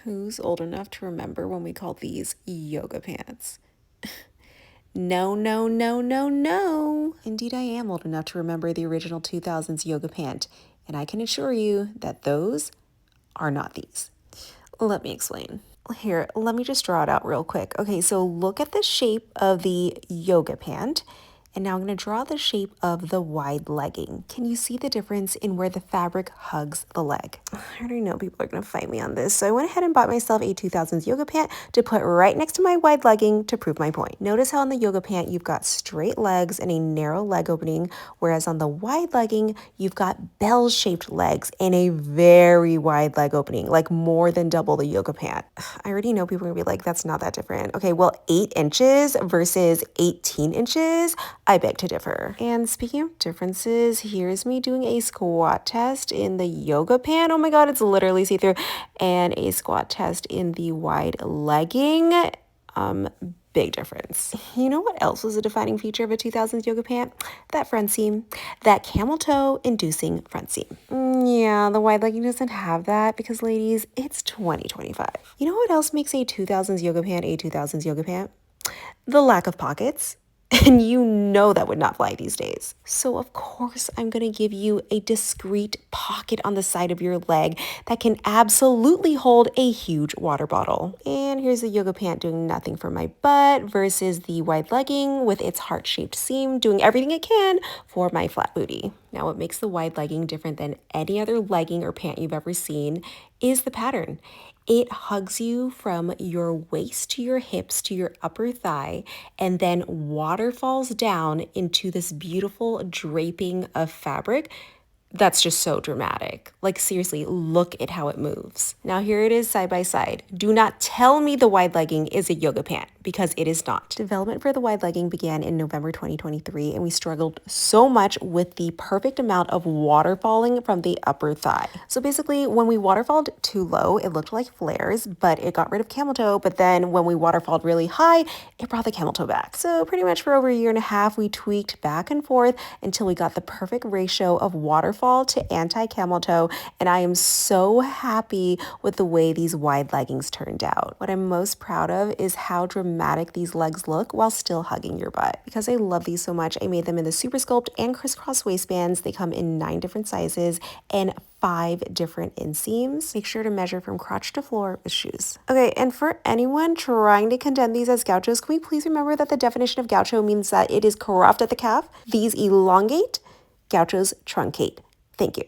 Who's old enough to remember when we called these yoga pants? No, no, no, no, no. Indeed, I am old enough to remember the original 2000s yoga pant, and I can assure you that those are not these. Let me explain. Here, let me just draw it out real quick. Okay, so look at the shape of the yoga pant. And now I'm going to draw the shape of the wide legging. Can you see the difference in where the fabric hugs the leg? I already know people are going to fight me on this, so I went ahead and bought myself a 2000s yoga pant to put right next to my wide legging to prove my point. Notice how in the yoga pant you've got straight legs and a narrow leg opening, whereas on the wide legging you've got bell-shaped legs and a very wide leg opening, like more than double the yoga pant. I already know people are going to be like, that's not that different. Okay, well, 8 inches versus 18 inches, I beg to differ. And speaking of differences, here's me doing a squat test in the yoga pant. Oh my God, it's literally see-through. And a squat test in the wide legging. Big difference. You know what else was a defining feature of a 2000s yoga pant? That front seam. That camel toe inducing front seam. Yeah, the wide legging doesn't have that because, ladies, it's 2025. You know what else makes a 2000s yoga pant a 2000s yoga pant? The lack of pockets. And you know that would not fly these days. So of course I'm going to give you a discreet pocket on the side of your leg that can absolutely hold a huge water bottle. And here's the yoga pant doing nothing for my butt versus the wide legging with its heart-shaped seam doing everything it can for my flat booty. Now what makes the wide legging different than any other legging or pant you've ever seen is the pattern. It hugs you from your waist to your hips to your upper thigh and then waterfalls down into this beautiful draping of fabric. That's just so dramatic. Like seriously, look at how it moves. Now here it is side by side. Do not tell me the wide legging is a yoga pant because it is not. Development for the wide legging began in November 2023 and we struggled so much with the perfect amount of waterfalling from the upper thigh. So basically when we waterfalled too low, it looked like flares, but it got rid of camel toe. But then when we waterfalled really high, it brought the camel toe back. So pretty much for over a year and a half, we tweaked back and forth until we got the perfect ratio of waterfall to anti-camel toe, and I am so happy with the way these wide leggings turned out. What I'm most proud of is how dramatic these legs look while still hugging your butt. Because I love these so much, I made them in the Super Sculpt and crisscross waistbands. They come in 9 different sizes and 5 different inseams. Make sure to measure from crotch to floor with shoes. Okay, and for anyone trying to condemn these as gauchos, can we please remember that the definition of gaucho means that it is curved at the calf? These elongate, gauchos truncate. Thank you.